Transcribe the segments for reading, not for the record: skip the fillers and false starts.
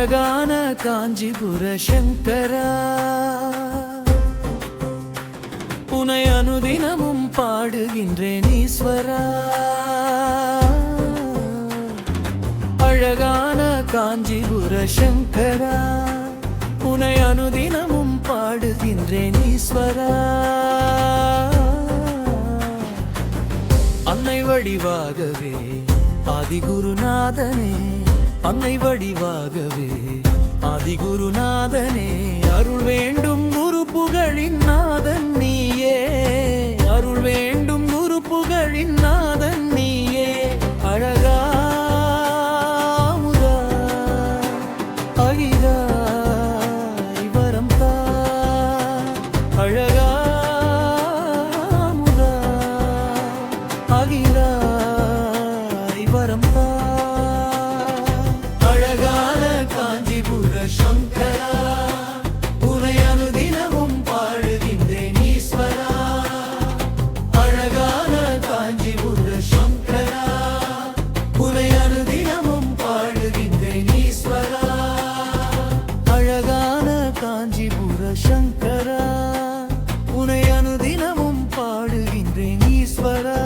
அழகான காஞ்சிபுர சங்கரா, உனை அனுதினமும் பாடுகின்றேன் ஈஸ்வரா. அழகான காஞ்சிபுர சங்கரா, உனை அனுதினமும் பாடுகின்றேன் ஈஸ்வரா. அன்னை வடிவாகவே ஆதிகுருநாதனே, அன்னை வடிவாகவே ஆதிகுருநாதனே, அருள் வேண்டும் குரு புகழின் நாதன் நீயே, அருள் வேண்டும் குரு புகழின் நாதன் நீயே. அழகா முதா அகிதா வரம் தா, அழகா முதா அகிதா வரம் தா. அழகான காஞ்சிபுர சங்கரா, உனை அனுதினமும் பாடுகின்றேன் ஈஸ்வரா. அழகான காஞ்சிபுர சங்கரா, உனை அனுதினமும் பாடுகின்றேன் ஈஸ்வரா. அழகான காஞ்சிபுர சங்கரா, உனை அனுதினமும் பாடுகின்றேன் ஈஸ்வரா.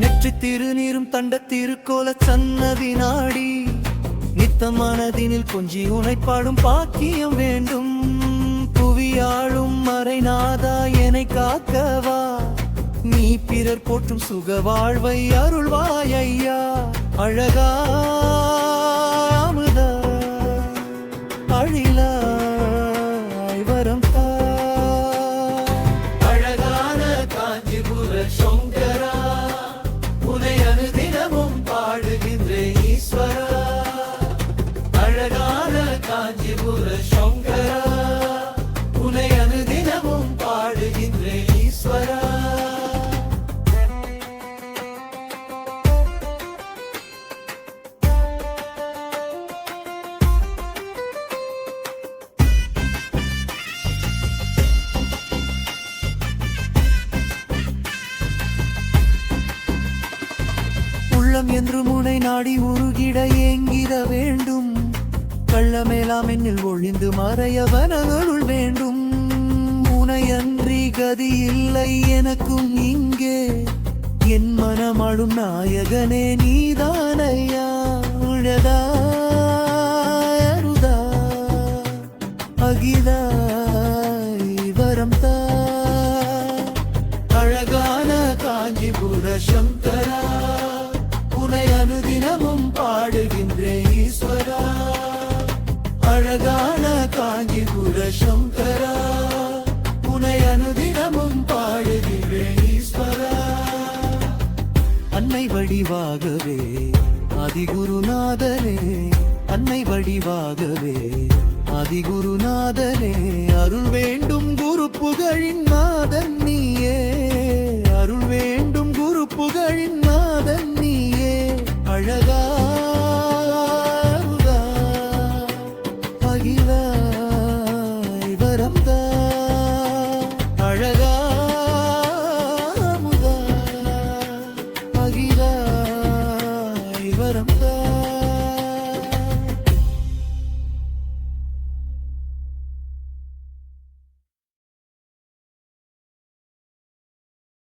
நெற்றி திருநீரும் தண்ட திருக்கோல சன்னதி நாடி, நித்த மனதினில் கொஞ்சி உனை பாடும் பாக்கியம் வேண்டும். புவியாளும் மறைநாதா என்னை காக்கவா, நீ பிறர் போற்றும் சுக வாழ்வை அருள்வாய் ஐயா. அழகா அமுதா அழிலா வரம் தா. அழகான காஞ்சிபுர சங்கரா, உனை அனுதினமும் பாடுகின்றேன் ஈஸ்வரா. அழகான காஞ்சிபுர சங்கரா, உனை அனுதினமும் பாடுகின்றேன் ஈஸ்வரா. உள்ளம் என்று முனை நாடி உருகிட ஏங்கிட வேண்டும். கள்ளமேலாம் என்னில் ஒழிந்து மறையவனருள் வேண்டும். உனையன்றி கதி இல்லை எனக்கும் இங்கே, என் மனமழும் நாயகனே நீதானையா. உழதா அருதா அகிதா வரம் தா. அழகான காஞ்சிபுர சங்கரா, உனை அனுதினமும் பாடுகின்றேன் ஈஸ்வரா. அழகான காஞ்சிபுர சங்கரா, உனை அனுதினமும் பாடுகின்றேன் ஈஸ்வரா. அன்னை வடிவாகவே ஆதிகுருநாதனே, அன்னை வடிவாகவே ஆதிகுருநாதனே, அருள் வேண்டும் குரு புகழின் நாதன் நீயே, அருள் வேண்டும் குரு புகழின் நாதன் நீயே. அழகா அகில